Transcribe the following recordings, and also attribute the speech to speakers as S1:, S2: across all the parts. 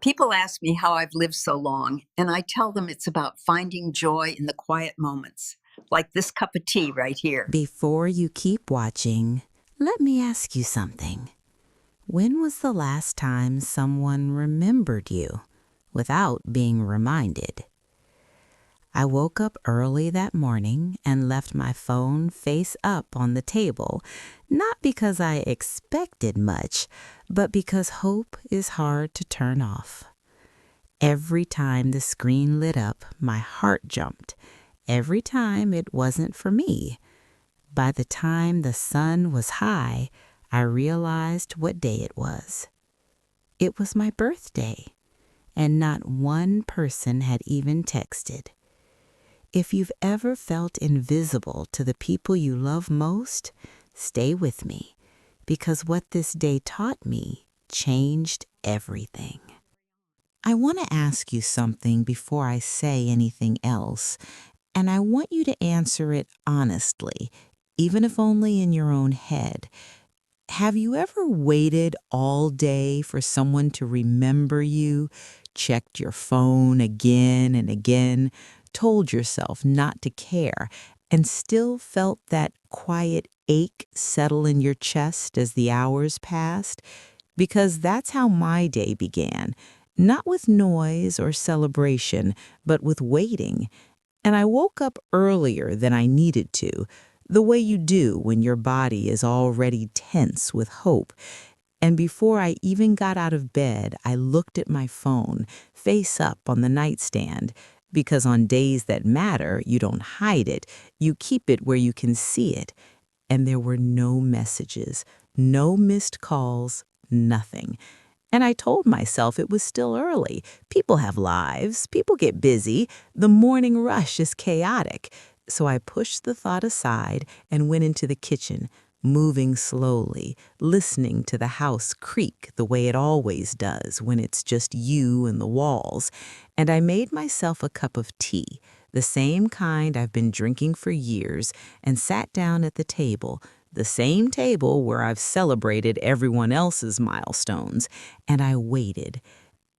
S1: People ask me how I've lived so long, and I tell them it's about finding joy in the quiet moments, like this cup of tea right here.
S2: Before you keep watching, let me ask you something. When was the last time someone remembered you without being reminded? I woke up early that morning and left my phone face up on the table, not because I expected much, but because hope is hard to turn off. Every time the screen lit up, my heart jumped. Every time it wasn't for me. By the time the sun was high, I realized what day it was. It was my birthday, and not one person had even texted. If you've ever felt invisible to the people you love most, stay with me, because what this day taught me changed everything. I want to ask you something before I say anything else, and I want you to answer it honestly, even if only in your own head. Have you ever waited all day for someone to remember you, checked your phone again and again, told yourself not to care, and still felt that quiet ache settle in your chest as the hours passed? Because that's how my day began. Not with noise or celebration, but with waiting. And I woke up earlier than I needed to, the way you do when your body is already tense with hope. And before I even got out of bed, I looked at my phone, face up on the nightstand, because on days that matter, you don't hide it, you keep it where you can see it. And there were no messages, no missed calls, nothing. And I told myself it was still early. People have lives. People get busy. The morning rush is chaotic. So I pushed the thought aside and went into the kitchen, moving slowly, listening to the house creak the way it always does when it's just you and the walls. And I made myself a cup of tea, the same kind I've been drinking for years, and sat down at the table, the same table where I've celebrated everyone else's milestones, and I waited.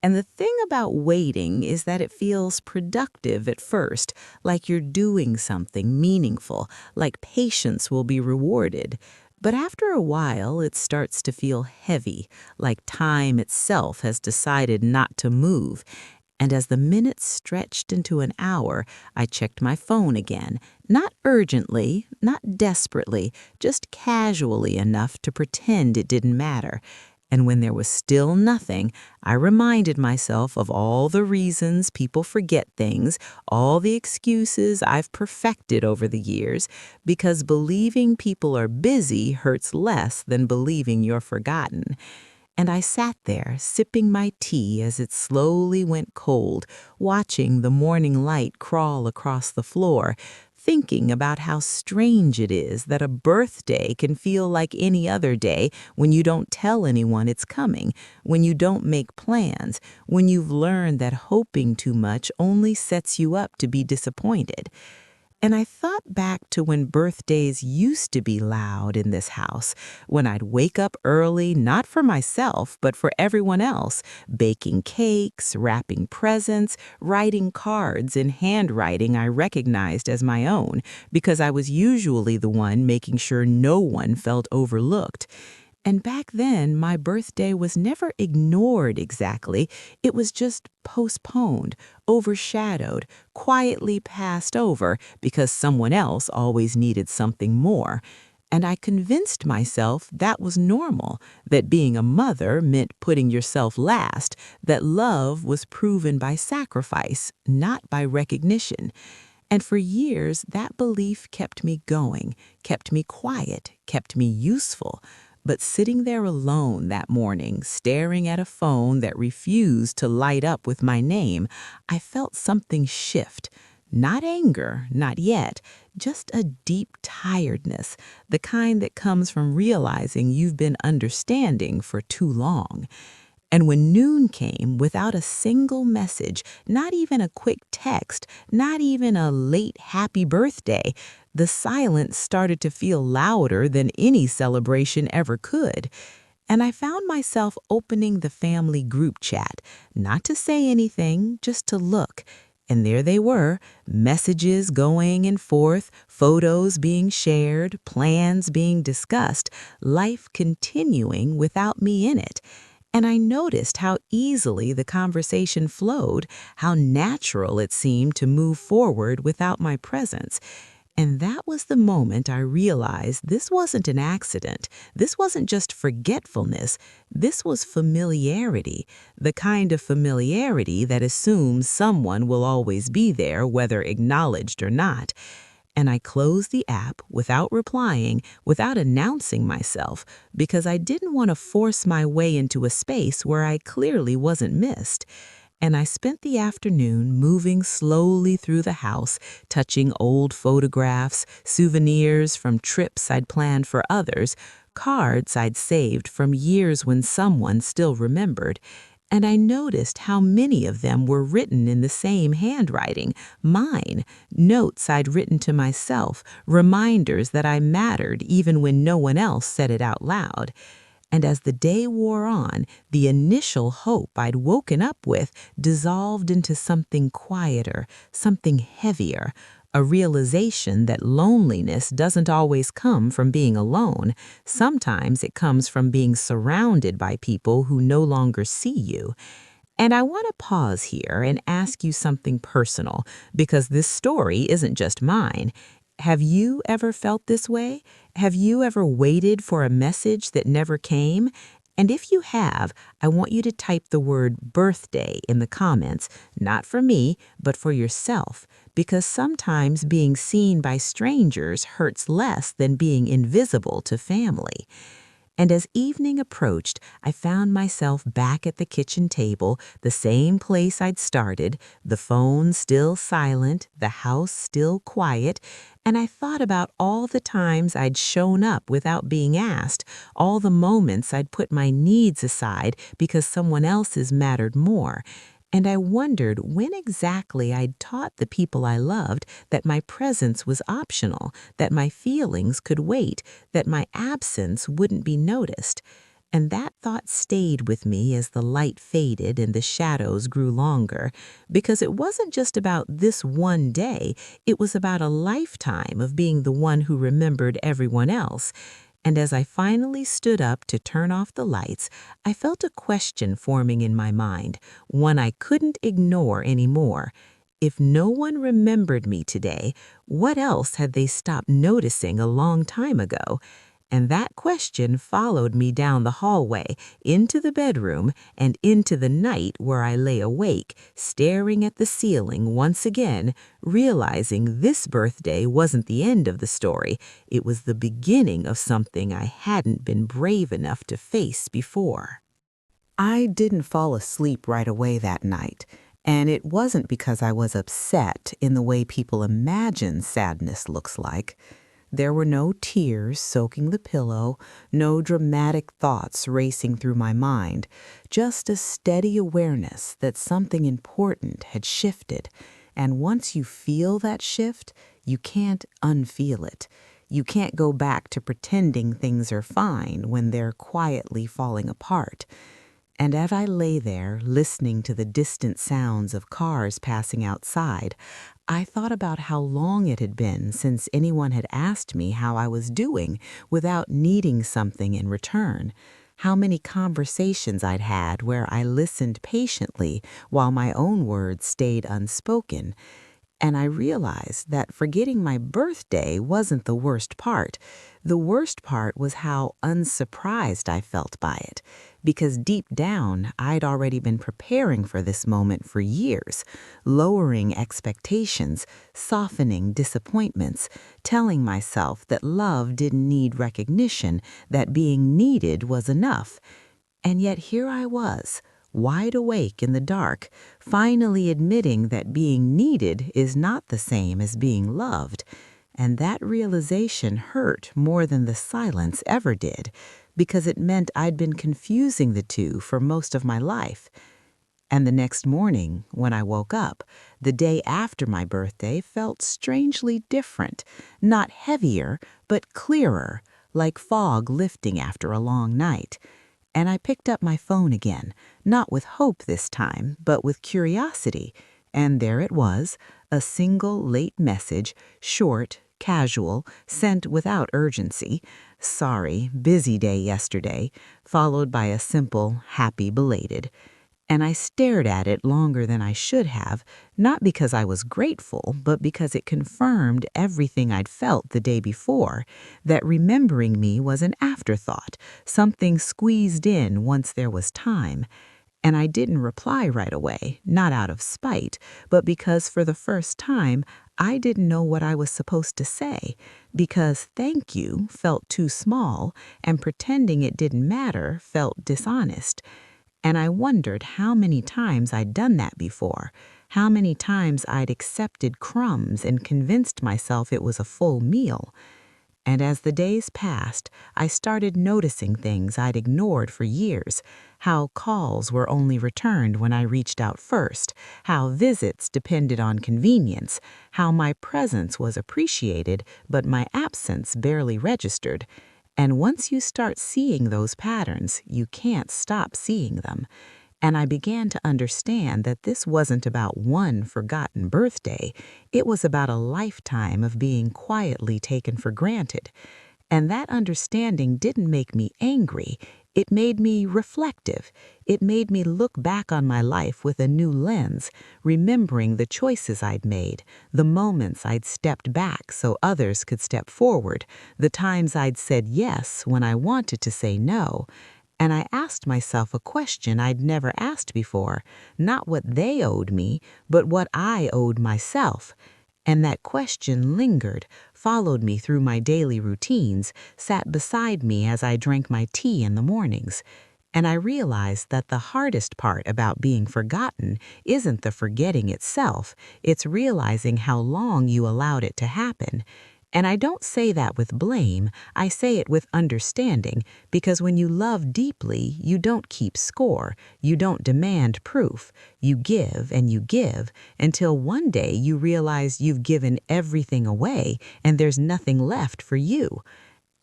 S2: And the thing about waiting is that it feels productive at first, like you're doing something meaningful, like patience will be rewarded. But after a while, it starts to feel heavy, like time itself has decided not to move. And as the minutes stretched into an hour, I checked my phone again, not urgently, not desperately, just casually enough to pretend it didn't matter. And when there was still nothing, I reminded myself of all the reasons people forget things, all the excuses I've perfected over the years, because believing people are busy hurts less than believing you're forgotten. And I sat there, sipping my tea as it slowly went cold, watching the morning light crawl across the floor, thinking about how strange it is that a birthday can feel like any other day when you don't tell anyone it's coming, when you don't make plans, when you've learned that hoping too much only sets you up to be disappointed. And I thought back to when birthdays used to be loud in this house, when I'd wake up early, not for myself, but for everyone else, baking cakes, wrapping presents, writing cards in handwriting I recognized as my own, because I was usually the one making sure no one felt overlooked. And back then, my birthday was never ignored exactly. It was just postponed, overshadowed, quietly passed over because someone else always needed something more. And I convinced myself that was normal, that being a mother meant putting yourself last, that love was proven by sacrifice, not by recognition. And for years, that belief kept me going, kept me quiet, kept me useful. But sitting there alone that morning, staring at a phone that refused to light up with my name, I felt something shift. Not anger, not yet, just a deep tiredness, the kind that comes from realizing you've been understanding for too long. And when noon came without a single message, not even a quick text, not even a late happy birthday, the silence started to feel louder than any celebration ever could. and I found myself opening the family group chat, not to say anything, just to look. And there they were, messages going and forth, photos being shared, plans being discussed, life continuing without me in it. And I noticed how easily the conversation flowed, how natural it seemed to move forward without my presence. And that was the moment I realized this wasn't an accident. This wasn't just forgetfulness. This was familiarity, the kind of familiarity that assumes someone will always be there, whether acknowledged or not. And I closed the app without replying, without announcing myself, because I didn't want to force my way into a space where I clearly wasn't missed. And I spent the afternoon moving slowly through the house, touching old photographs, souvenirs from trips I'd planned for others, cards I'd saved from years when someone still remembered. And I noticed how many of them were written in the same handwriting, mine, notes I'd written to myself, reminders that I mattered even when no one else said it out loud. And as the day wore on, the initial hope I'd woken up with dissolved into something quieter, something heavier, a realization that loneliness doesn't always come from being alone. Sometimes it comes from being surrounded by people who no longer see you. And I want to pause here and ask you something personal, because this story isn't just mine. Have you ever felt this way? Have you ever waited for a message that never came? And if you have, I want you to type the word birthday in the comments, not for me, but for yourself, because sometimes being seen by strangers hurts less than being invisible to family. And as evening approached, I found myself back at the kitchen table, the same place I'd started, the phone still silent, the house still quiet, and I thought about all the times I'd shown up without being asked, all the moments I'd put my needs aside because someone else's mattered more. And I wondered when exactly I'd taught the people I loved that my presence was optional, that my feelings could wait, that my absence wouldn't be noticed. And that thought stayed with me as the light faded and the shadows grew longer, because it wasn't just about this one day, it was about a lifetime of being the one who remembered everyone else. And as I finally stood up to turn off the lights, I felt a question forming in my mind, one I couldn't ignore anymore. If no one remembered me today, what else had they stopped noticing a long time ago? And that question followed me down the hallway, into the bedroom, and into the night where I lay awake, staring at the ceiling once again, realizing this birthday wasn't the end of the story. It was the beginning of something I hadn't been brave enough to face before. I didn't fall asleep right away that night, and it wasn't because I was upset in the way people imagine sadness looks like. There were no tears soaking the pillow, no dramatic thoughts racing through my mind, just a steady awareness that something important had shifted. And once you feel that shift, you can't unfeel it. You can't go back to pretending things are fine when they're quietly falling apart. And as I lay there, listening to the distant sounds of cars passing outside, I thought about how long it had been since anyone had asked me how I was doing without needing something in return. How many conversations I'd had where I listened patiently while my own words stayed unspoken. And I realized that forgetting my birthday wasn't the worst part. The worst part was how unsurprised I felt by it, because deep down, I'd already been preparing for this moment for years, lowering expectations, softening disappointments, telling myself that love didn't need recognition, that being needed was enough. And yet here I was, wide awake in the dark, finally admitting that being needed is not the same as being loved. And that realization hurt more than the silence ever did, because it meant I'd been confusing the two for most of my life. And the next morning, when I woke up, the day after my birthday felt strangely different, not heavier, but clearer, like fog lifting after a long night. And I picked up my phone again, not with hope this time, but with curiosity. And there it was, a single late message, short, casual, sent without urgency. Sorry, busy day yesterday, followed by a simple, happy belated. And I stared at it longer than I should have, not because I was grateful, but because it confirmed everything I'd felt the day before, that remembering me was an afterthought, something squeezed in once there was time. And I didn't reply right away, not out of spite, but because for the first time, I didn't know what I was supposed to say, because thank you felt too small, and pretending it didn't matter felt dishonest. And I wondered how many times I'd done that before, how many times I'd accepted crumbs and convinced myself it was a full meal. And as the days passed, I started noticing things I'd ignored for years, how calls were only returned when I reached out first, how visits depended on convenience, how my presence was appreciated, but my absence barely registered. And once you start seeing those patterns, you can't stop seeing them. And I began to understand that this wasn't about one forgotten birthday. It was about a lifetime of being quietly taken for granted. And that understanding didn't make me angry. It made me reflective. It made me look back on my life with a new lens, remembering the choices I'd made, the moments I'd stepped back so others could step forward, the times I'd said yes when I wanted to say no. And I asked myself a question I'd never asked before, not what they owed me, but what I owed myself. And that question lingered, followed me through my daily routines, sat beside me as I drank my tea in the mornings. And I realized that the hardest part about being forgotten isn't the forgetting itself, it's realizing how long you allowed it to happen. And I don't say that with blame, I say it with understanding, because when you love deeply, you don't keep score, you don't demand proof, you give until one day you realize you've given everything away and there's nothing left for you.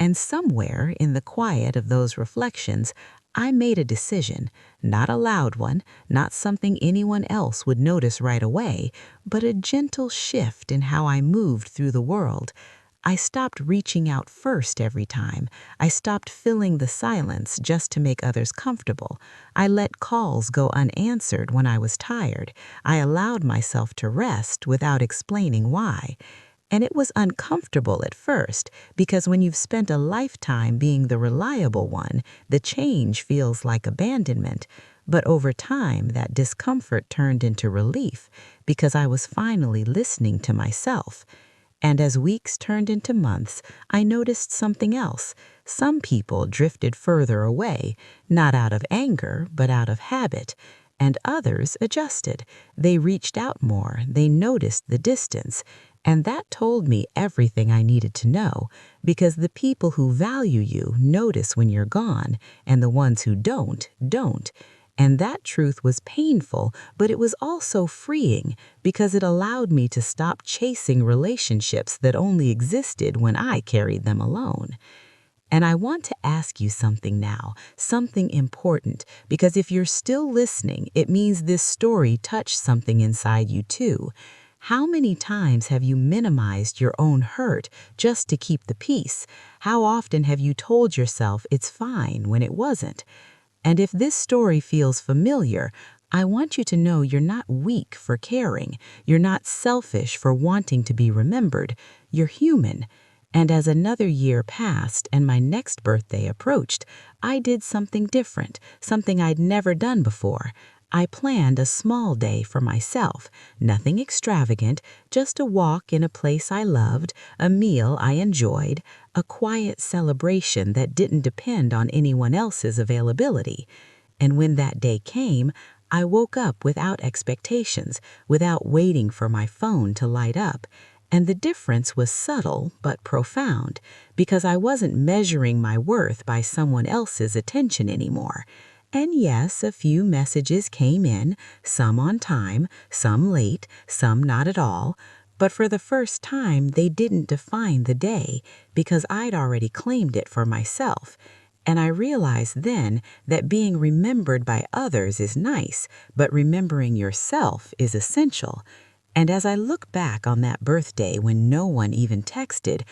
S2: And somewhere in the quiet of those reflections, I made a decision, not a loud one, not something anyone else would notice right away, but a gentle shift in how I moved through the world. I stopped reaching out first every time. I stopped filling the silence just to make others comfortable. I let calls go unanswered when I was tired. I allowed myself to rest without explaining why. And it was uncomfortable at first, because when you've spent a lifetime being the reliable one, the change feels like abandonment. But over time, that discomfort turned into relief, because I was finally listening to myself. And as weeks turned into months, I noticed something else. Some people drifted further away, not out of anger, but out of habit. And others adjusted. They reached out more, they noticed the distance. And that told me everything I needed to know, because the people who value you notice when you're gone, and the ones who don't. And that truth was painful, but it was also freeing, because it allowed me to stop chasing relationships that only existed when I carried them alone. And I want to ask you something now, something important, because if you're still listening, it means this story touched something inside you too. How many times have you minimized your own hurt just to keep the peace? How often have you told yourself it's fine when it wasn't? And if this story feels familiar, I want you to know you're not weak for caring. You're not selfish for wanting to be remembered. You're human. And as another year passed and my next birthday approached, I did something different, something I'd never done before. I planned a small day for myself, nothing extravagant, just a walk in a place I loved, a meal I enjoyed, a quiet celebration that didn't depend on anyone else's availability. And when that day came, I woke up without expectations, without waiting for my phone to light up. And the difference was subtle but profound, because I wasn't measuring my worth by someone else's attention anymore. And yes, a few messages came in, some on time, some late, some not at all. But for the first time, they didn't define the day, because I'd already claimed it for myself. And I realized then that being remembered by others is nice, but remembering yourself is essential. And as I look back on that birthday when no one even texted,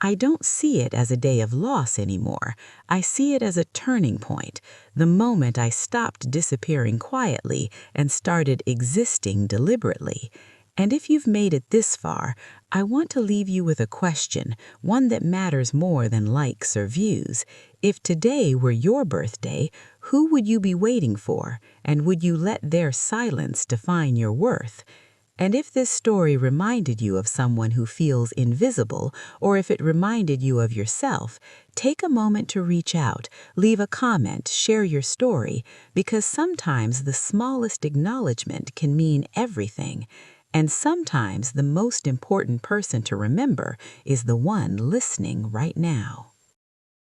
S2: I don't see it as a day of loss anymore. I see it as a turning point, the moment I stopped disappearing quietly and started existing deliberately. And if you've made it this far, I want to leave you with a question, one that matters more than likes or views. If today were your birthday, who would you be waiting for, and would you let their silence define your worth? And if this story reminded you of someone who feels invisible, or if it reminded you of yourself, take a moment to reach out, leave a comment, share your story, because sometimes the smallest acknowledgement can mean everything. And sometimes the most important person to remember is the one listening right now.